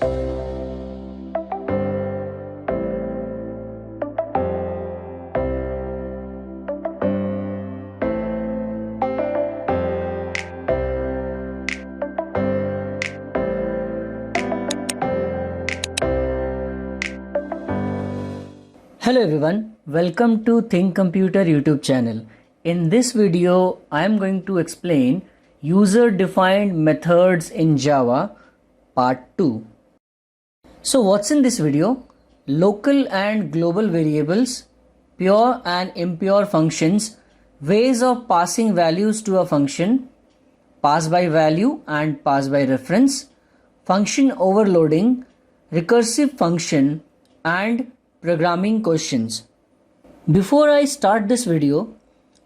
Hello everyone, welcome to Think Computer YouTube channel. In this video, I am going to explain user-defined methods in Java part 2. So what's in this video? Local and global variables, pure and impure functions, ways of passing values to a function, pass by value and pass by reference, function overloading, recursive function, and programming questions. Before I start this video,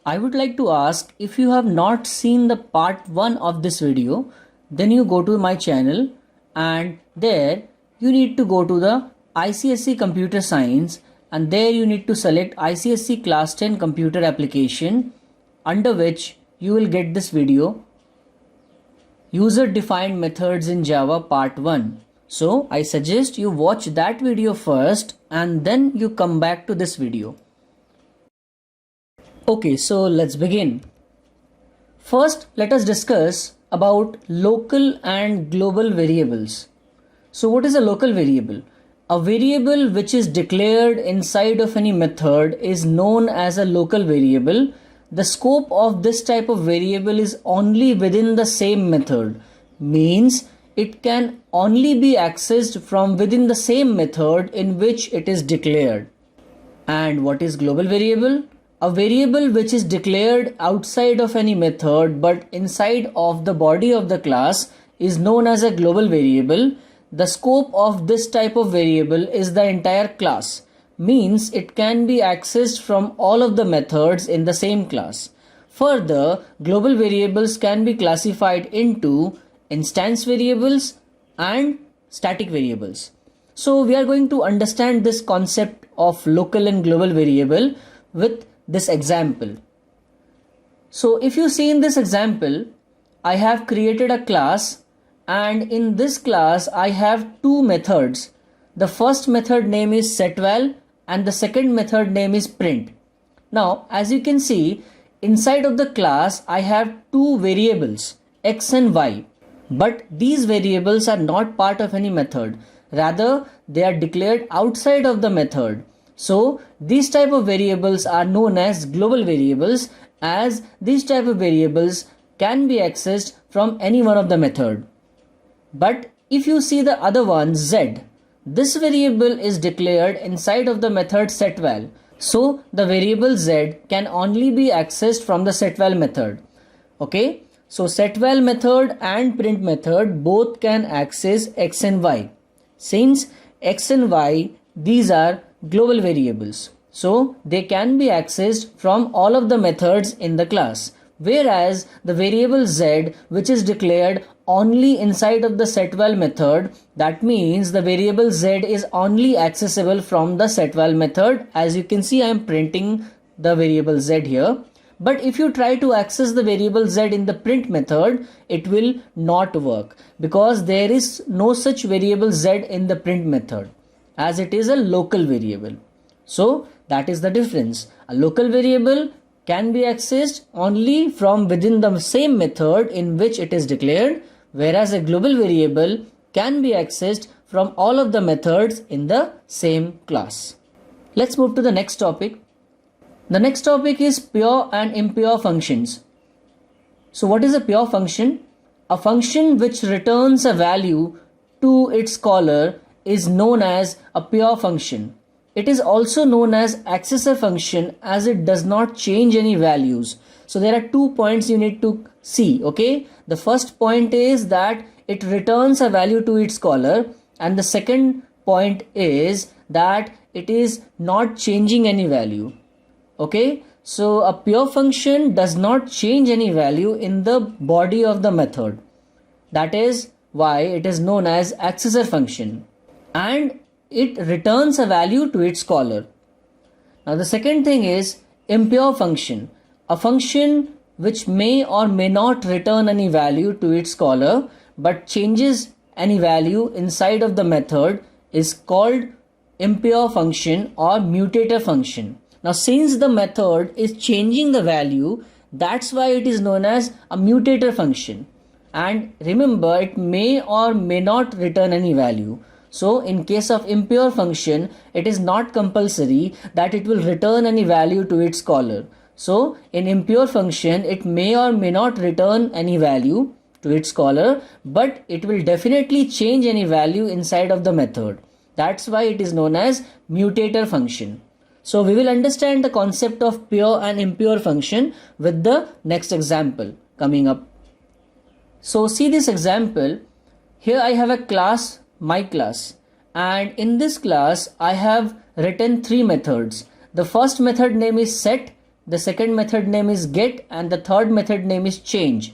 I would like to ask, if you have not seen the part 1 of this video, then you go to my channel and there you need to go to the ICSE Computer Science and there you need to select ICSE Class 10 Computer Application, under which you will get this video, User Defined Methods in Java part 1. So I suggest you watch that video first and then you come back to this video. Okay, so let's begin. First, let us discuss about local and global variables. So what is a local variable? A variable which is declared inside of any method is known as a local variable. The scope of this type of variable is only within the same method. Means it can only be accessed from within the same method in which it is declared. And what is global variable? A variable which is declared outside of any method but inside of the body of the class is known as a global variable. The scope of this type of variable is the entire class. Means it can be accessed from all of the methods in the same class. Further, global variables can be classified into instance variables and static variables. So we are going to understand this concept of local and global variable with this example. So if you see in this example, I have created a class and in this class I have two methods. The first method name is setVal and the second method name is print. Now as you can see, inside of the class I have two variables, x and y. But these variables are not part of any method. Rather, they are declared outside of the method. So, these type of variables are known as global variables, as these type of variables can be accessed from any one of the method. But if you see the other one, z, this variable is declared inside of the method setVal. So, the variable z can only be accessed from the setVal method. Okay. So setVal method and print method both can access x and y. Since x and y, these are global variables. So they can be accessed from all of the methods in the class. Whereas the variable z, which is declared only inside of the setVal method, that means the variable z is only accessible from the setVal method. As you can see, I am printing the variable z here. But if you try to access the variable z in the print method, it will not work because there is no such variable z in the print method, as it is a local variable. So that is the difference. A local variable can be accessed only from within the same method in which it is declared, whereas a global variable can be accessed from all of the methods in the same class. Let's move to the next topic. The next topic is pure and impure functions. So what is a pure function? A function which returns a value to its caller is known as a pure function. It is also known as accessor function as it does not change any values. So there are 2 points you need to see. Okay. The first point is that it returns a value to its caller, and the second point is that it is not changing any value. Okay, so a pure function does not change any value in the body of the method. That is why it is known as accessor function, and it returns a value to its caller. Now the second thing is impure function, a function which may or may not return any value to its caller but changes any value inside of the method is called impure function or mutator function. Now since the method is changing the value, that's why it is known as a mutator function. And remember, it may or may not return any value. So in case of impure function, it is not compulsory that it will return any value to its caller. So in impure function, it may or may not return any value to its caller, but it will definitely change any value inside of the method. That's why it is known as mutator function. So we will understand the concept of pure and impure function with the next example coming up. So see this example. Here I have a class, my class, and in this class I have written three methods. The first method name is set, the second method name is get, and the third method name is change.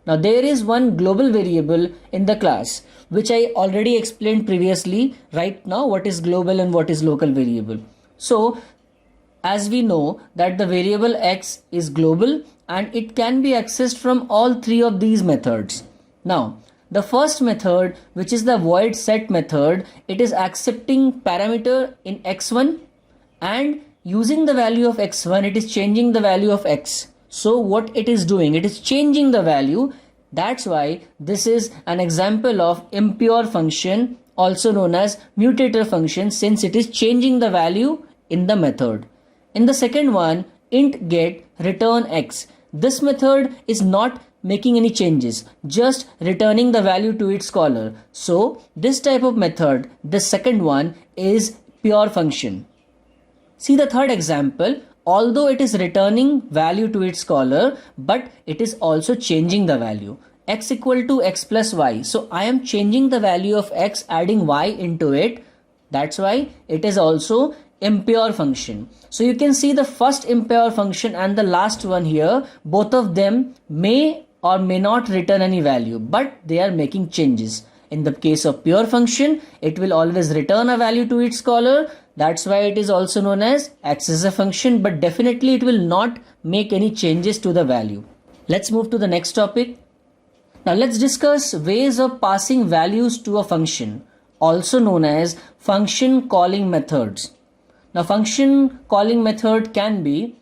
Now there is one global variable in the class which I already explained previously. Right now, what is global and what is local variable? So as we know that the variable x is global and it can be accessed from all three of these methods. Now the first method, which is the void set method, it is accepting parameter in x1 and using the value of x1 it is changing the value of x. So what it is doing, it is changing the value. That's why this is an example of impure function, also known as mutator function, since it is changing the value in the method. In the second one, int get return x. This method is not making any changes, just returning the value to its caller. So this type of method, the second one, is pure function. See the third example. Although it is returning value to its caller, but it is also changing the value. X equal to x plus y. So I am changing the value of x, adding y into it. That's why it is also impure function. So you can see the first impure function and the last one here, both of them may or may not return any value, but they are making changes. In the case of pure function, it will always return a value to its caller. That's why it is also known as x is a function, but definitely it will not make any changes to the value. Let's move to the next topic. Now let's discuss ways of passing values to a function, also known as function calling methods. Now function calling method can be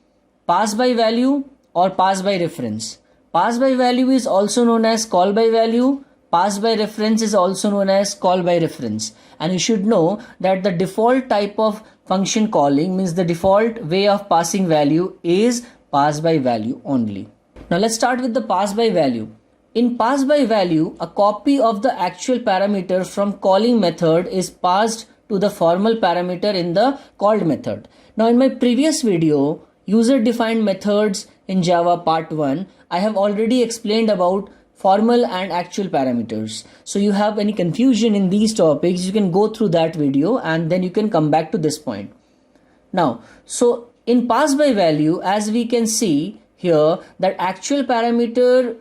pass by value or pass by reference. Pass by value is also known as call by value. Pass by reference is also known as call by reference. And you should know that the default type of function calling, means the default way of passing value, is pass by value only. Now let's start with the pass by value. In pass by value, a copy of the actual parameter from calling method is passed to the formal parameter in the called method. Now in my previous video, user defined methods in Java part 1, I have already explained about formal and actual parameters. So you have any confusion in these topics, you can go through that video and then you can come back to this point. Now, so in pass by value, as we can see here, that actual parameter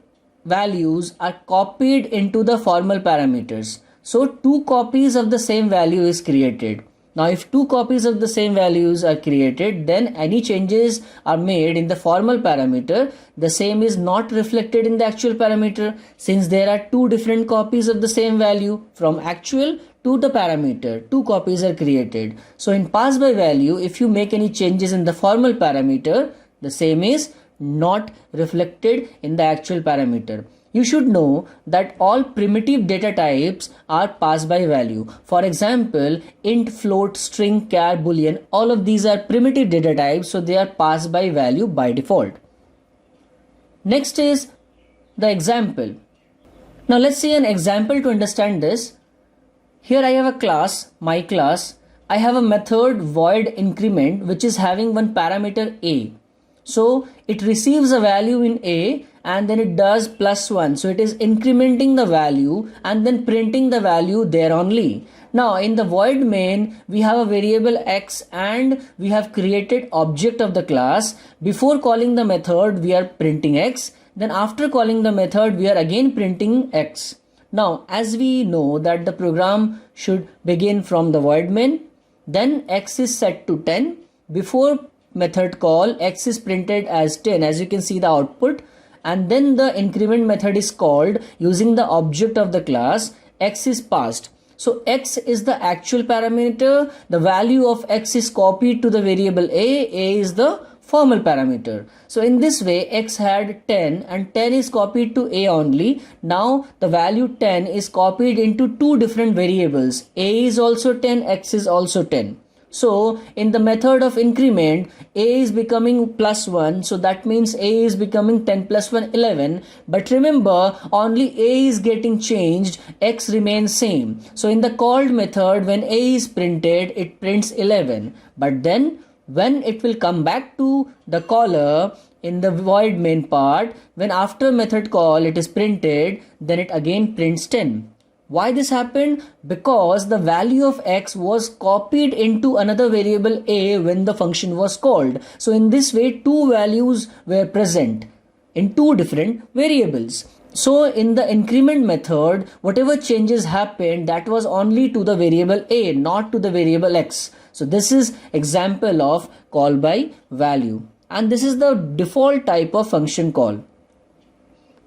values are copied into the formal parameters. So two copies of the same value is created. Now if two copies of the same values are created, then any changes are made in the formal parameter, the same is not reflected in the actual parameter, since there are two different copies of the same value from actual to the parameter. Two copies are created. So in pass by value, if you make any changes in the formal parameter, the same is not reflected in the actual parameter. You should know that all primitive data types are pass by value. For example, int, float, string, char, boolean, all of these are primitive data types, so they are pass by value by default. Next is the example. Now let's see an example to understand this. Here I have a class, my class. I have a method void increment which is having one parameter a. So it receives a value in a and then it does +1. So it is incrementing the value and then printing the value there only. Now in the void main, we have a variable x and we have created object of the class. Before calling the method, we are printing x. Then after calling the method, we are again printing x. Now as we know that the program should begin from the void main, then x is set to 10. Before method call, x is printed as 10, as you can see the output, and then the increment method is called using the object of the class, x is passed. So x is the actual parameter, the value of x is copied to the variable a is the formal parameter. So in this way x had 10 and 10 is copied to a only. Now the value 10 is copied into two different variables. A is also 10, x is also 10. So in the method of increment, a is becoming plus 1. So that means a is becoming 10 plus 1, 11. But remember, only a is getting changed, x remains same. So in the called method, when a is printed, it prints 11. But then when it will come back to the caller in the void main part, when after method call it is printed, then it again prints 10. Why this happened? Because the value of x was copied into another variable a when the function was called. So in this way, two values were present in two different variables. So in the increment method, whatever changes happened, that was only to the variable a, not to the variable x. So this is example of call by value. And this is the default type of function call.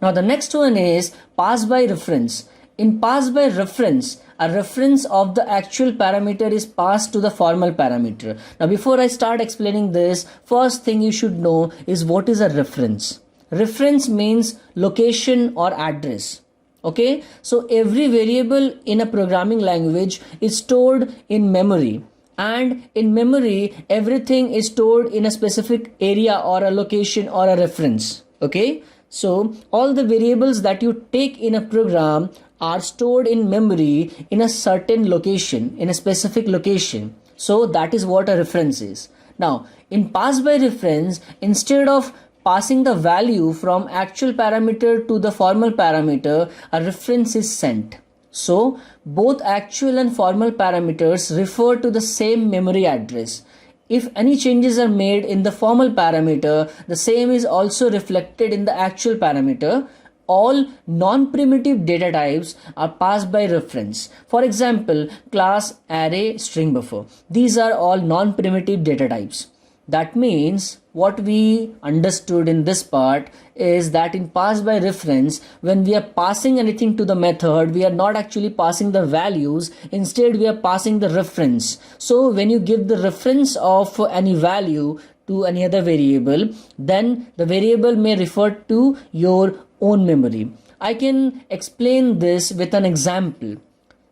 Now the next one is pass by reference. In pass by reference, a reference of the actual parameter is passed to the formal parameter. Now before I start explaining this, first thing you should know is what is a reference. Reference means location or address. Okay, so every variable in a programming language is stored in memory. And in memory, everything is stored in a specific area or a location or a reference. Okay, so all the variables that you take in a program are stored in memory in a certain location, in a specific location. So that is what a reference is. Now, in pass by reference, instead of passing the value from actual parameter to the formal parameter, a reference is sent. So both actual and formal parameters refer to the same memory address. If any changes are made in the formal parameter, the same is also reflected in the actual parameter. All non-primitive data types are passed by reference. For example, class, array, string buffer. These are all non-primitive data types. That means what we understood in this part is that in pass by reference, when we are passing anything to the method, we are not actually passing the values. Instead, we are passing the reference. So when you give the reference of any value to any other variable, then the variable may refer to your own memory. I can explain this with an example.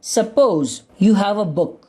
Suppose you have a book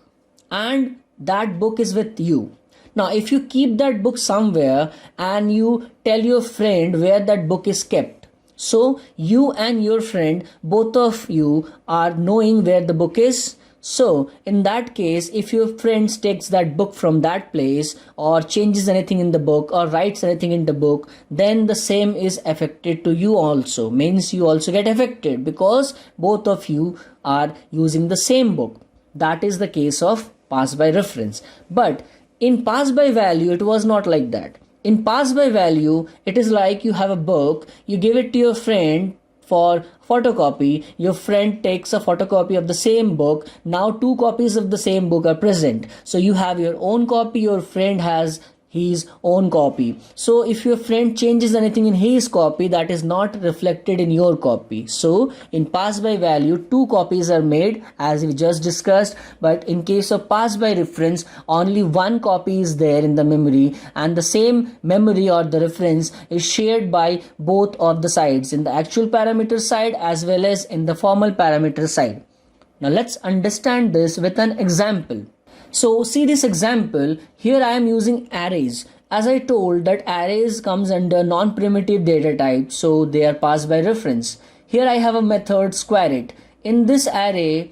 and that book is with you. Now, if you keep that book somewhere and you tell your friend where that book is kept, so you and your friend, both of you are knowing where the book is. So in that case, if your friend takes that book from that place or changes anything in the book or writes anything in the book, then the same is affected to you also. Means you also get affected because both of you are using the same book. That is the case of pass by reference. But in pass by value, it was not like that. In pass by value, it is like you have a book, you give it to your friend for photocopy, your friend takes a photocopy of the same book. Now two copies of the same book are present. So you have your own copy, your friend has his own copy. So if your friend changes anything in his copy, that is not reflected in your copy. So in pass by value, two copies are made as we just discussed, but in case of pass by reference, only one copy is there in the memory, and the same memory or the reference is shared by both of the sides, in the actual parameter side as well as in the formal parameter side. Now let's understand this with an example. So see this example, here I am using arrays. As I told that arrays comes under non-primitive data type, so they are passed by reference. Here I have a method square it. In this array,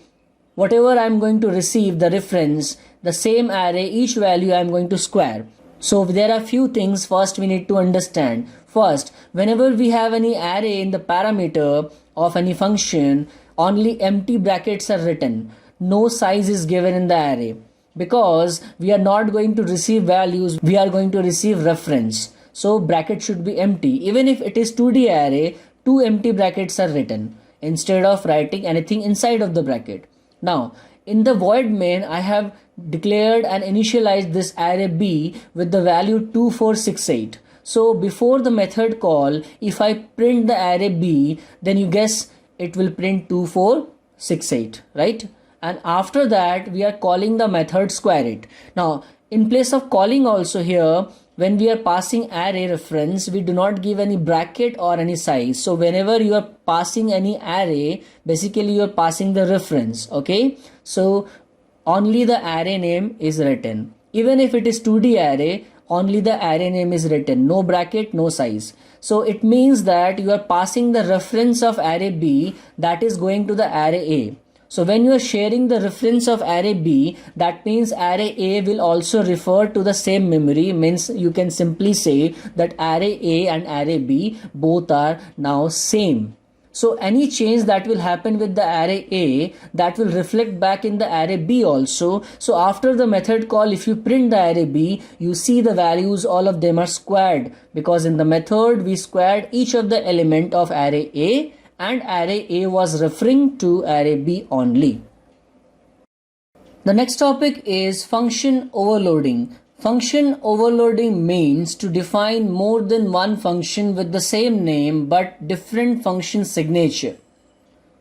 whatever I am going to receive the reference, the same array, each value I am going to square. So there are few things first we need to understand. First, whenever we have any array in the parameter of any function, only empty brackets are written. No size is given in the array. Because we are not going to receive values, we are going to receive reference. So bracket should be empty. Even if it is 2D array, two empty brackets are written instead of writing anything inside of the bracket. Now, in the void main, I have declared and initialized this array B with the value 2468. So before the method call, if I print the array B, then you guess it will print 24 68, right? And after that we are calling the method square it. Now in place of calling also here, when we are passing array reference, we do not give any bracket or any size. So whenever you are passing any array, basically you are passing the reference, okay? So only the array name is written. Even if it is 2D array, only the array name is written, no bracket, no size. So it means that you are passing the reference of array B that is going to the array A. So when you are sharing the reference of array B, that means array A will also refer to the same memory. Means you can simply say that array A and array B both are now same. So any change that will happen with the array A, that will reflect back in the array B also. So after the method call, if you print the array B, you see the values, all of them are squared, because in the method we squared each of the element of array A, and array A was referring to array B only. The next topic is function overloading. Function overloading means to define more than one function with the same name but different function signature.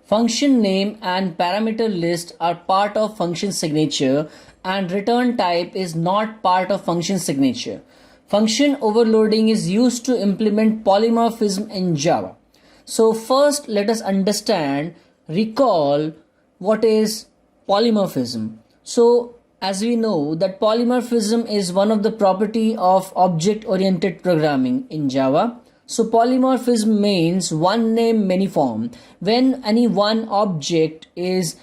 Function name and parameter list are part of function signature, and return type is not part of function signature. Function overloading is used to implement polymorphism in Java. So first let us recall what is polymorphism. So as we know that polymorphism is one of the property of object-oriented programming in Java. So polymorphism means one name many form. When any one object is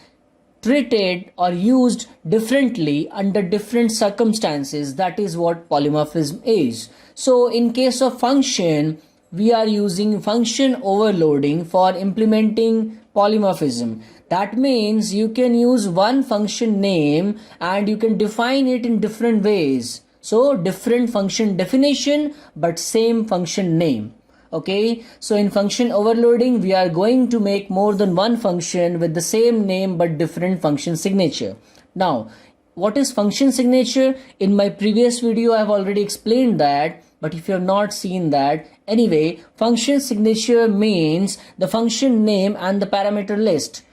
treated or used differently under different circumstances, that is what polymorphism is. So in case of function, we are using function overloading for implementing polymorphism. That means you can use one function name and you can define it in different ways. So different function definition but same function name. Okay, so in function overloading we are going to make more than one function with the same name but different function signature. Now what is function signature? In my previous video I have already explained that, but if you have not seen that, anyway, function signature means the function name and the parameter list.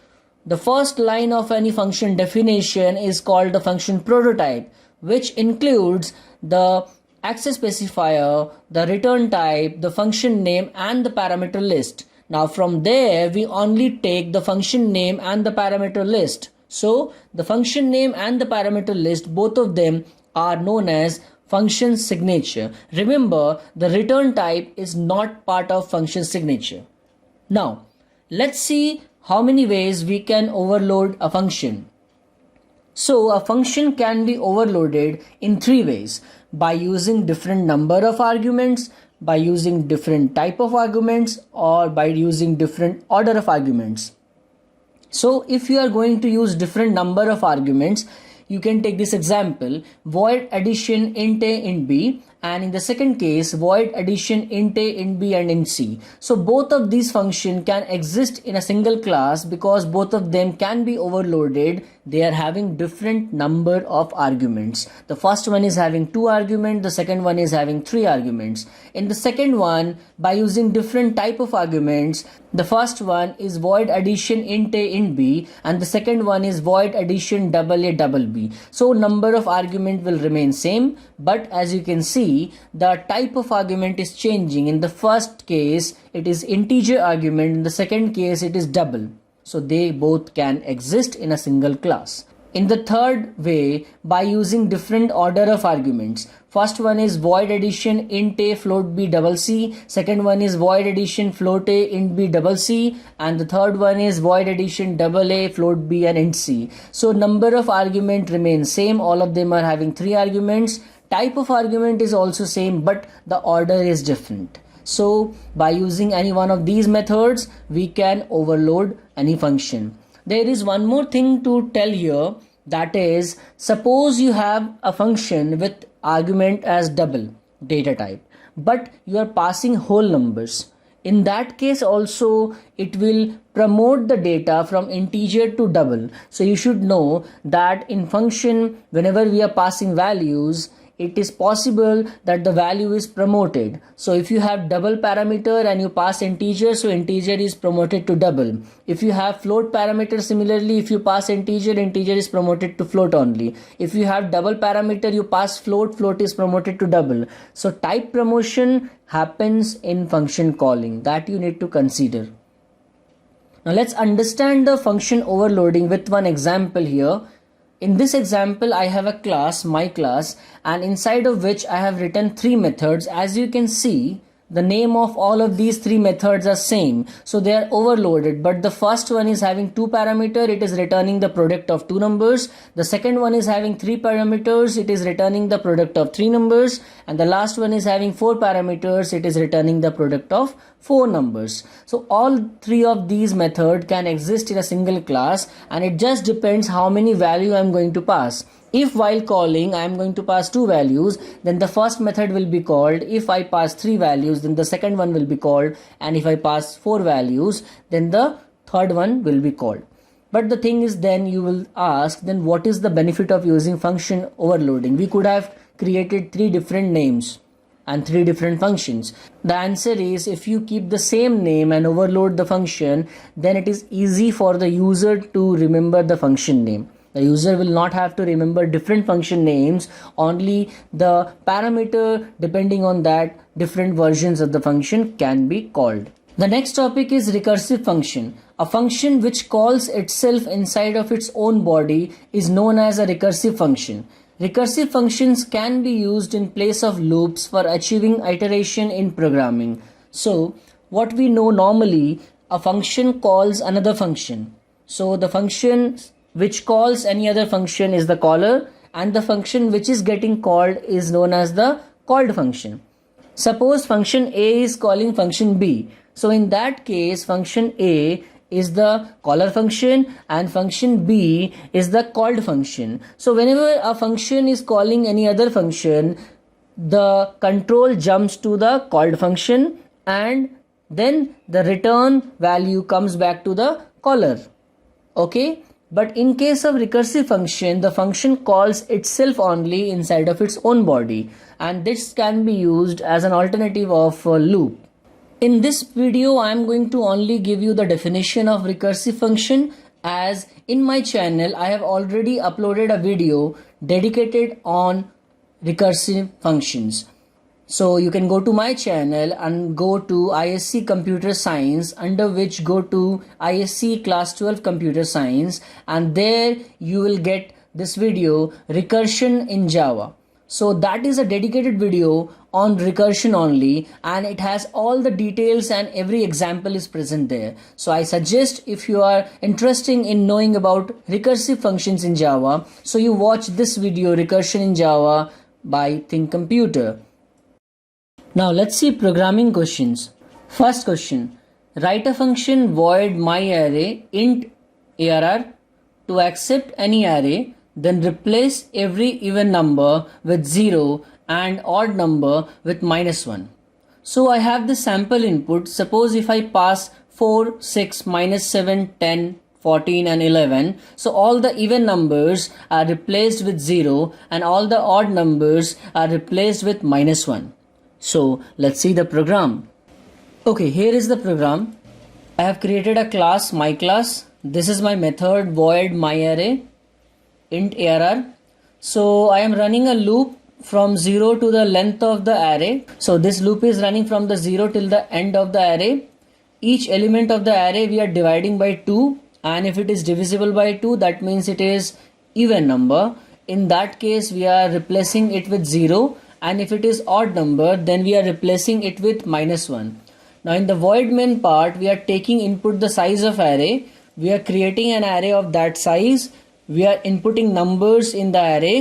The first line of any function definition is called the function prototype, which includes the access specifier, the return type, the function name and the parameter list. Now from there we only take the function name and the parameter list. So the function name and the parameter list, both of them are known as function signature. Remember, the return type is not part of function signature. Now let's see how many ways we can overload a function. So a function can be overloaded in three ways: by using different number of arguments, by using different type of arguments, or by using different order of arguments. So if you are going to use different number of arguments, you can take this example, void addition int a int b, and in the second case void addition int a int b and int c. So both of these functions can exist in a single class because both of them can be overloaded. They are having different number of arguments. The first one is having 2 arguments, the second one is having 3 arguments. In the second one, by using different type of arguments, the first one is void addition int a int b and the second one is void addition double a double b. So number of argument will remain same, but as you can see the type of argument is changing. In the first case it is integer argument, in the second case it is double. So they both can exist in a single class. In the third way, by using different order of arguments. First one is void addition int a float b double c, second one is void addition float a int b double c, and the third one is void addition double a float b and int c. So number of argument remains same, all of them are having 3 arguments. Type of argument is also same, but the order is different. So by using any one of these methods, we can overload any function. There is one more thing to tell here, that is, suppose you have a function with argument as double data type, but you are passing whole numbers. In that case also it will promote the data from integer to double. So you should know that in function, whenever we are passing values, it is possible that the value is promoted. So if you have double parameter and you pass integer, so integer is promoted to double. If you have float parameter, similarly, if you pass integer, integer is promoted to float only. If you have double parameter, you pass float, float is promoted to double. So type promotion happens in function calling, that you need to consider. Now let's understand the function overloading with one example here. In this example, I have a class, my class, and inside of which I have written 3 methods. As you can see, the name of all of these 3 methods are same, so they are overloaded. But the first one is having 2 parameter, it is returning the product of 2 numbers. The second one is having 3 parameters, it is returning the product of 3 numbers. And the last one is having 4 parameters, it is returning the product of 4 numbers. So all 3 of these methods can exist in a single class, and it just depends how many value I am going to pass. If while calling I am going to pass 2 values, then the first method will be called. If I pass 3 values, then the second one will be called. And if I pass 4 values, then the third one will be called. But the thing is, then you will ask, then what is the benefit of using function overloading? We could have created 3 different names and 3 different functions. The answer is, if you keep the same name and overload the function, then it is easy for the user to remember the function name. The user will not have to remember different function names, only the parameter, depending on that, different versions of the function can be called. The next topic is recursive function. A function which calls itself inside of its own body is known as a recursive function. Recursive functions can be used in place of loops for achieving iteration in programming. So, what we know normally, a function calls another function. So, the function which calls any other function is the caller, and the function which is getting called is known as the called function. Suppose function A is calling function B. So in that case, function A is the caller function and function B is the called function. So whenever a function is calling any other function, the control jumps to the called function and then the return value comes back to the caller. Okay? But in case of recursive function, the function calls itself only inside of its own body, and this can be used as an alternative of a loop. In this video, I am going to only give you the definition of recursive function, as in my channel I have already uploaded a video dedicated on recursive functions. So you can go to my channel and go to ISC Computer Science, under which go to ISC Class 12 Computer Science, and there you will get this video, Recursion in Java. So that is a dedicated video on recursion only, and it has all the details and every example is present there. So I suggest, if you are interested in knowing about recursive functions in Java, so you watch this video, Recursion in Java by Think Computer. Now let's see programming questions. First question, write a function void myArray int arr to accept any array, then replace every even number with 0 and odd number with -1. So I have the sample input. Suppose if I pass 4, 6, -7, 10, 14 and 11. So all the even numbers are replaced with 0 and all the odd numbers are replaced with -1. So let's see the program. Okay, here is the program. I have created a class, my class. This is my method void myArray int arr. So I am running a loop from 0 to the length of the array. So this loop is running from the 0 till the end of the array. Each element of the array we are dividing by 2, and if it is divisible by 2, that means it is even number. In that case we are replacing it with 0, and if it is odd number, then we are replacing it with -1. Now in the void main part, we are taking input the size of array. We are creating an array of that size. We are inputting numbers in the array.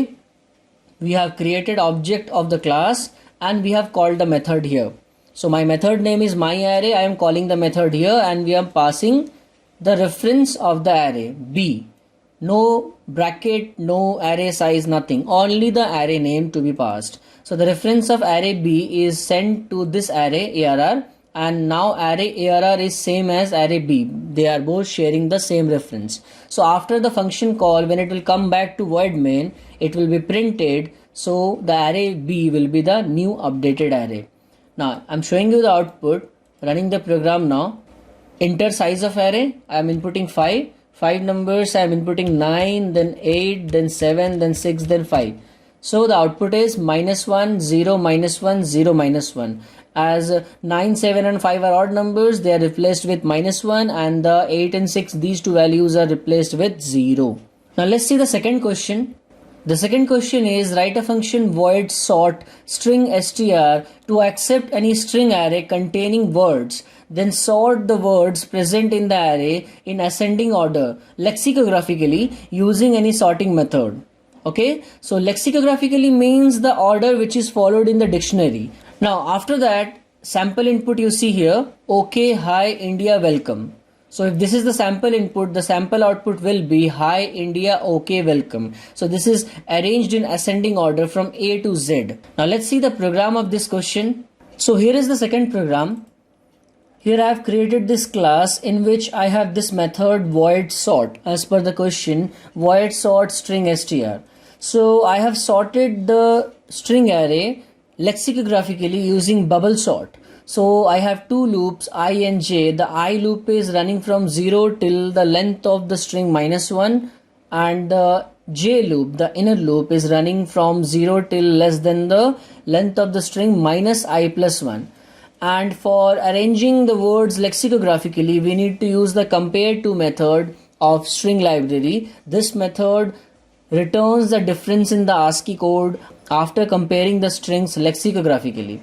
We have created object of the class and we have called the method here. So my method name is myArray. I am calling the method here and we are passing the reference of the array B. No bracket, no array size, nothing. Only the array name to be passed. So the reference of array B is sent to this array ARR, and now array ARR is same as array B. They are both sharing the same reference. So after the function call, when it will come back to void main, it will be printed So the array B will be the new updated array. Now I'm showing you the output, running the program now. Enter size of array, I am inputting 5 numbers, I am inputting 9, then 8, then 7, then 6, then 5. So the output is -1, 0, -1, 0, -1. As 9, 7 and 5 are odd numbers, they are replaced with -1, and the 8 and 6, these two values are replaced with 0. Now let's see the second question. The second question is, write a function void sort string str to accept any string array containing words, then sort the words present in the array in ascending order lexicographically using any sorting method. Okay, so lexicographically means the order which is followed in the dictionary. Now after that, sample input you see here, okay, hi, India, welcome. So if this is the sample input, the sample output will be hi, India, okay, welcome. So this is arranged in ascending order from A to Z. Now let's see the program of this question. So here is the second program. Here I have created this class in which I have this method void sort as per the question, void sort string str. So I have sorted the string array lexicographically using bubble sort. So I have two loops I and j. The I loop is running from 0 till the length of the string -1, and the j loop, the inner loop, is running from 0 till less than the length of the string -i+1. And for arranging the words lexicographically, we need to use the compare to method of string library. This method returns the difference in the ASCII code after comparing the strings lexicographically,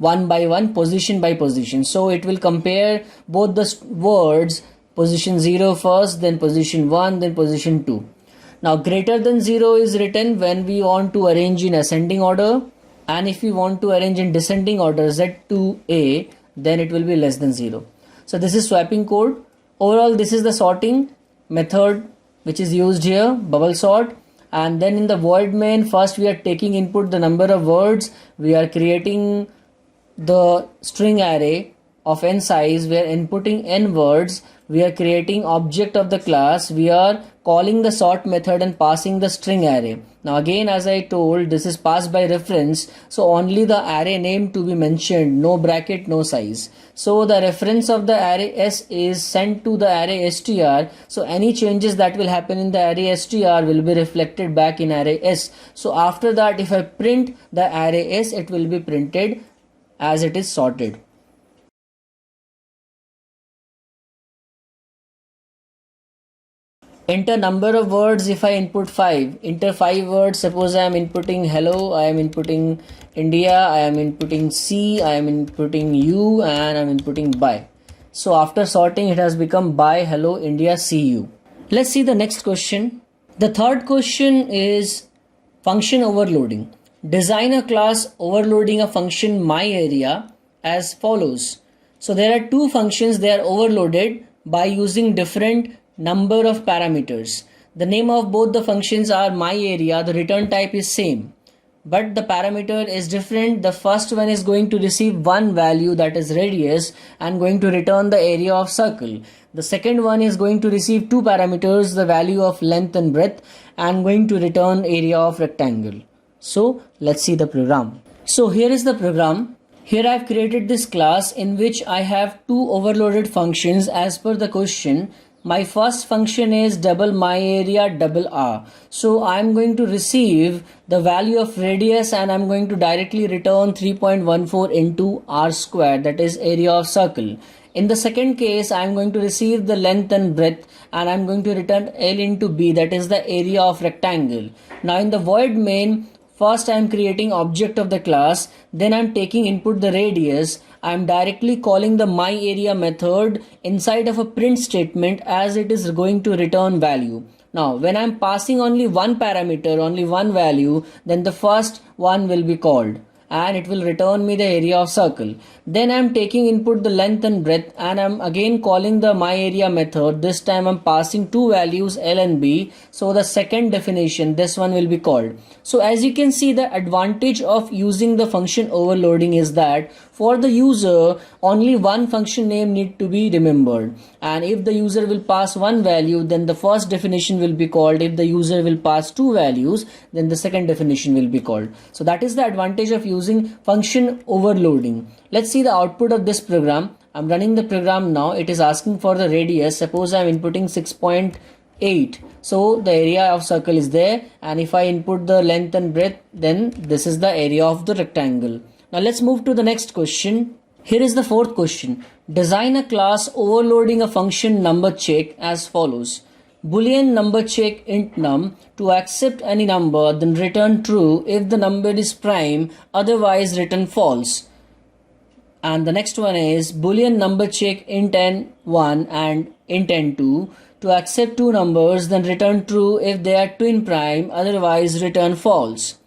one by one, position by position. So it will compare both the words, position 0 first, then position 1, then position 2. Now greater than 0 is written when we want to arrange in ascending order, and if we want to arrange in descending order Z to A, then it will be less than 0. So this is swapping code. Overall, this is the sorting method which is used here, bubble sort. And then in the void main, first we are taking input the number of words. We are creating the string array of n size. We are inputting n words. We are creating object of the class. We are calling the sort method and passing the string array. Now again, as I told, this is passed by reference, so only the array name to be mentioned, no bracket, no size. So the reference of the array S is sent to the array str, so any changes that will happen in the array str will be reflected back in array S. So after that, if I print the array S, it will be printed as it is sorted. Enter number of words. If I input 5, enter 5 words. Suppose I am inputting hello, I am inputting India, I am inputting C, I am inputting U, and I am inputting bye. So after sorting, it has become bye, hello, India, see you. Let's see the next question. The third question is function overloading. Design a class overloading a function myArea as follows. So there are two functions, they are overloaded by using different number of parameters. The name of both the functions are myArea. The return type is same, but the parameter is different. The first one is going to receive one value, that is radius, and going to return the area of circle. The second one is going to receive two parameters, the value of length and breadth, and going to return area of rectangle. So let's see the program. So here is the program. Here I have created this class in which I have two overloaded functions as per the question. My first function is double myArea double r. So I am going to receive the value of radius and I am going to directly return 3.14 into r square, that is area of circle. In the second case, I am going to receive the length and breadth and I am going to return L into B, that is the area of rectangle. Now in the void main, first I am creating object of the class, then I am taking input the radius. I am directly calling the myArea method inside of a print statement as it is going to return value. Now when I am passing only one parameter, only one value, then the first one will be called. and it will return me the area of circle. Then I'm taking input the length and breadth, and I'm again calling the myArea method. This time I'm passing two values L and B. So the second definition, this one will be called. So as you can see, the advantage of using the function overloading is that for the user only one function name need to be remembered, and if the user will pass one value, then the first definition will be called. If the user will pass two values, then the second definition will be called. So that is the advantage of using function overloading. Let's see the output of this program. I'm running the program now. It is asking for the radius. Suppose I'm inputting 6.8. So the area of circle is there, and if I input the length and breadth, then this is the area of the rectangle. Now let's move to the next question. Here is the fourth question. Design a class overloading a function number check as follows. Boolean number check int num to accept any number, then return true if the number is prime, otherwise return false. And the next one is Boolean number check int n1 and int n2 to accept two numbers, then return true if they are twin prime, otherwise return false.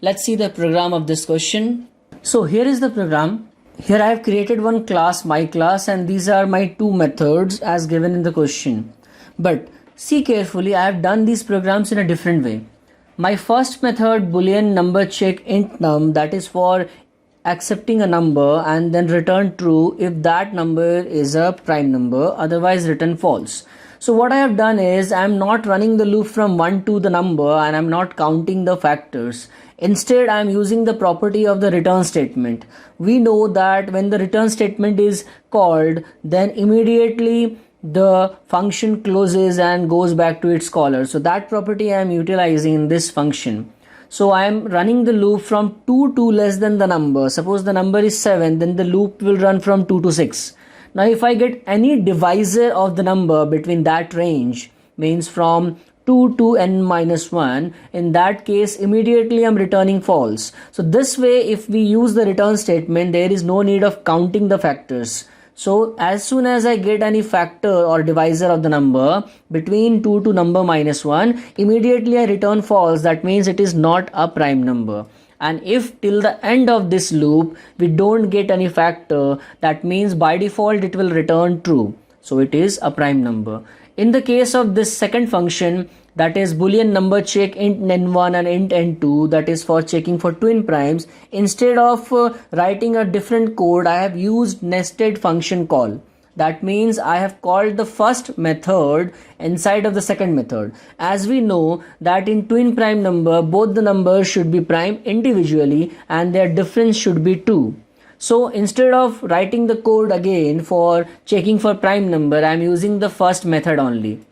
Let's see the program of this question. So here is the program. Here I have created one class, my class, and these are my two methods as given in the question. But see carefully, I have done these programs in a different way. My first method, Boolean number check int num, that is for accepting a number and then return true if that number is a prime number, otherwise return false. So what I have done is I am not running the loop from 1 to the number, and I am not counting the factors. Instead, I am using the property of the return statement. We know that when the return statement is called, then immediately the function closes and goes back to its caller. So that property I am utilizing in this function. So I am running the loop from 2 to less than the number. Suppose the number is 7, then the loop will run from 2 to 6. Now if I get any divisor of the number between that range, means from 2 to n minus 1, in that case immediately I'm returning false. So this way, if we use the return statement, there is no need of counting the factors. So as soon as I get any factor or divisor of the number between 2 to number minus 1, immediately I return false. That means it is not a prime number. And if till the end of this loop we don't get any factor, that means by default it will return true. So it is a prime number. In the case of this second function, that is Boolean number check int n1 and int n2, that is for checking for twin primes, instead of writing a different code, I have used nested function call. That means I have called the first method inside of the second method. As we know that in twin prime number, both the numbers should be prime individually and their difference should be 2. So instead of writing the code again for checking for prime number, I am using the first method only.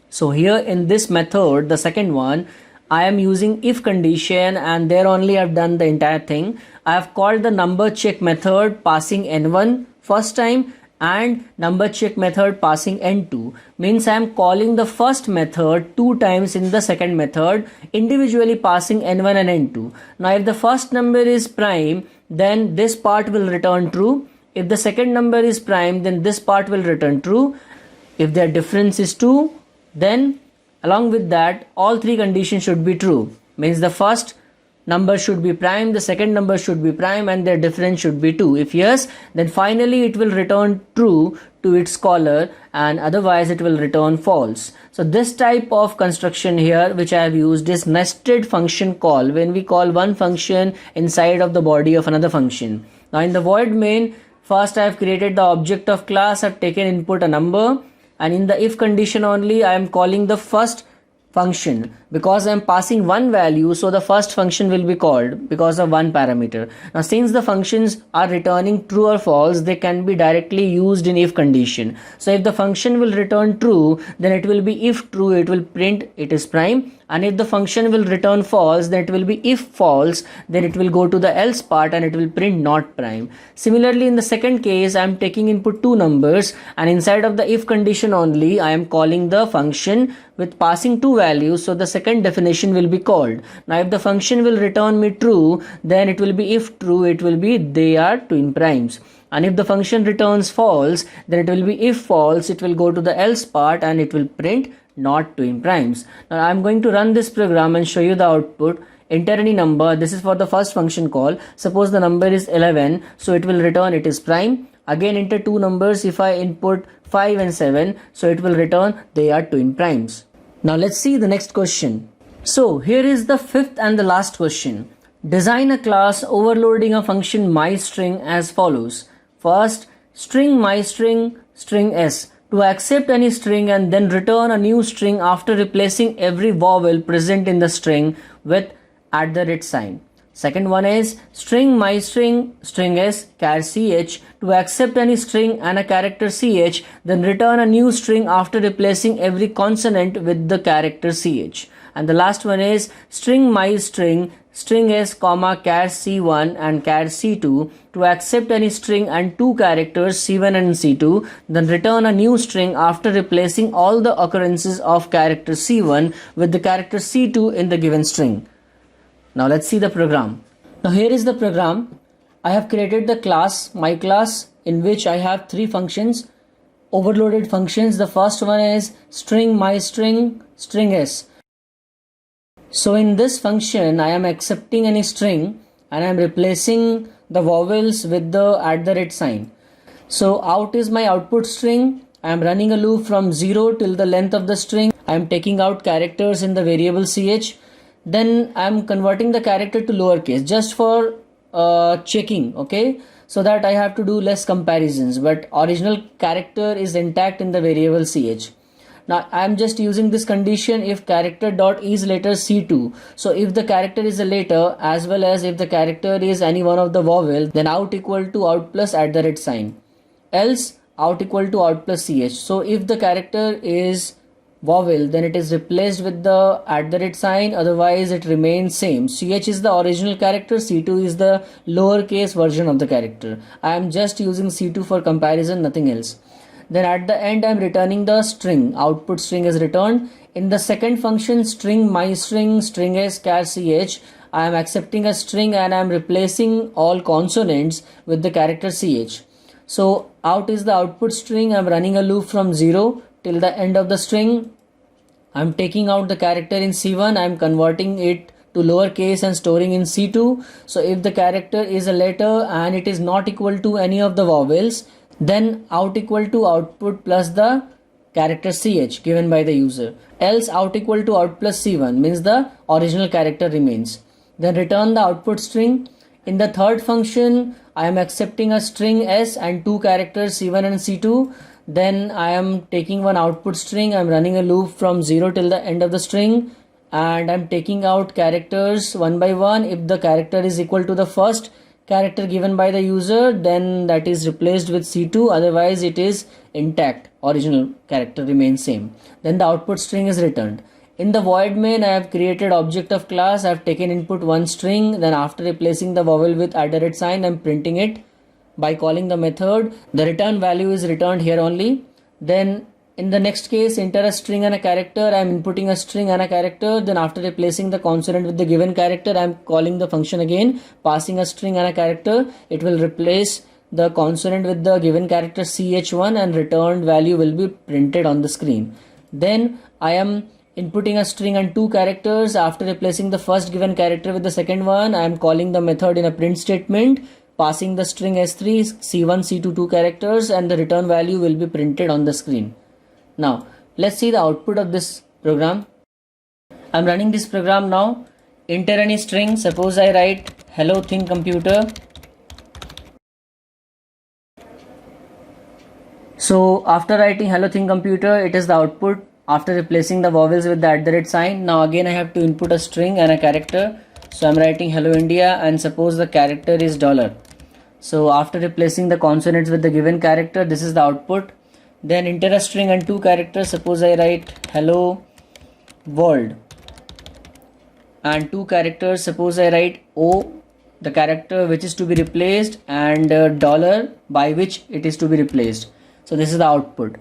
So here in this method, the second one, I am using if condition, and there only I have done the entire thing. I have called the number check method passing n1 first time and number check method passing n2. Means I am calling the first method 2 times in the second method, individually passing n1 and n2. Now if the first number is prime, then this part will return true. If the second number is prime, then this part will return true. If their difference is 2, then along with that all three conditions should be true. Means the first number should be prime, the second number should be prime, and their difference should be 2. If yes, then finally it will return true to its caller, and otherwise it will return false. So this type of construction here which I have used is nested function call, when we call one function inside of the body of another function. Now in the void main, first I have created the object of class, I have taken input a number, and in the if condition only I am calling the first function. Because I am passing one value, so the first function will be called because of one parameter. Now since the functions are returning true or false, they can be directly used in if condition. So if the function will return true, then it will be if true, it will print it is prime, and if the function will return false, then it will be if false, then it will go to the else part and it will print not prime. Similarly in the second case, I am taking input two numbers, and inside of the if condition only I am calling the function with passing two values, so the second definition will be called. Now if the function will return me true, then it will be if true, it will be they are twin primes. And if the function returns false, then it will be if false, it will go to the else part and it will print not 2 in primes. Now I'm going to run this program and show you the output. Enter any number. This is for the first function call. Suppose the number is 11, so it will return it is prime. Again enter two numbers. If I input 5 and 7, so it will return they are 2 in primes. Now let's see the next question. So here is the fifth and the last question. Design a class overloading a function myString as follows. First, string myString string s to accept any string and then return a new string after replacing every vowel present in the string with @sign. Second one is string myString string s char ch to accept any string and a character ch, then return a new string after replacing every consonant with the character ch. And the last one is string myString string s comma char c1 and char c2 to accept any string and two characters c1 and c2, then return a new string after replacing all the occurrences of character c1 with the character c2 in the given string. Now let's see the program. Now here is the program. I have created the class, my class, in which I have three functions, overloaded functions. The first one is string myString string s. So in this function I am accepting any string and I am replacing the vowels with the sign. So out is my output string. I am running a loop from 0 till the length of the string. I am taking out characters in the variable ch. Then I am converting the character to lowercase just for checking, okay, so that I have to do less comparisons, but original character is intact in the variable ch. Now I am just using this condition if character dot is letter c2. So if the character is a letter as well as if the character is any one of the vowel, then out equal to out plus sign, else out equal to out plus ch. So if the character is vowel, then it is replaced with the sign, otherwise it remains same. Ch is the original character, c2 is the lowercase version of the character. I am just using c2 for comparison, nothing else. Then at the end I am returning the string, output string is returned. In the second function string myString string s char ch, I am accepting a string and I am replacing all consonants with the character ch. So out is the output string. I am running a loop from 0 till the end of the string. I am taking out the character in c1, I am converting it to lowercase and storing in c2. So if the character is a letter and it is not equal to any of the vowels, then out equal to output plus the character ch given by the user, else out equal to out plus c1 means the original character remains. Then return the output string. In the third function I am accepting a string s and two characters c1 and c2. Then I am taking one output string. I am running a loop from 0 till the end of the string and I am taking out characters one by one. If the character is equal to the first character given by the user, then that is replaced with c2, otherwise it is intact, original character remains same. Then the output string is returned. In the void main I have created object of class. I have taken input one string, then after replacing the vowel with sign I am printing it by calling the method. The return value is returned here only. Then in the next case enter a string and a character. I am inputting a string and a character, then after replacing the consonant with the given character I am calling the function again, passing a string and a character. It will replace the consonant with the given character ch1 and returned value will be printed on the screen. Then I am inputting a string and two characters. After replacing the first given character with the second one, I am calling the method in a print statement, passing the string s3, c1, c2 two characters, and the return value will be printed on the screen. Now let's see the output of this program. I'm running this program now. Enter any string. Suppose I write hello think computer. So after writing hello think computer, it is the output after replacing the vowels with the sign. Now again I have to input a string and a character. So I'm writing hello India and suppose the character is $. So after replacing the consonants with the given character, this is the output. Then enter a string and two characters. Suppose I write hello world and two characters. Suppose I write O, the character which is to be replaced, and $, by which it is to be replaced. So this is the output.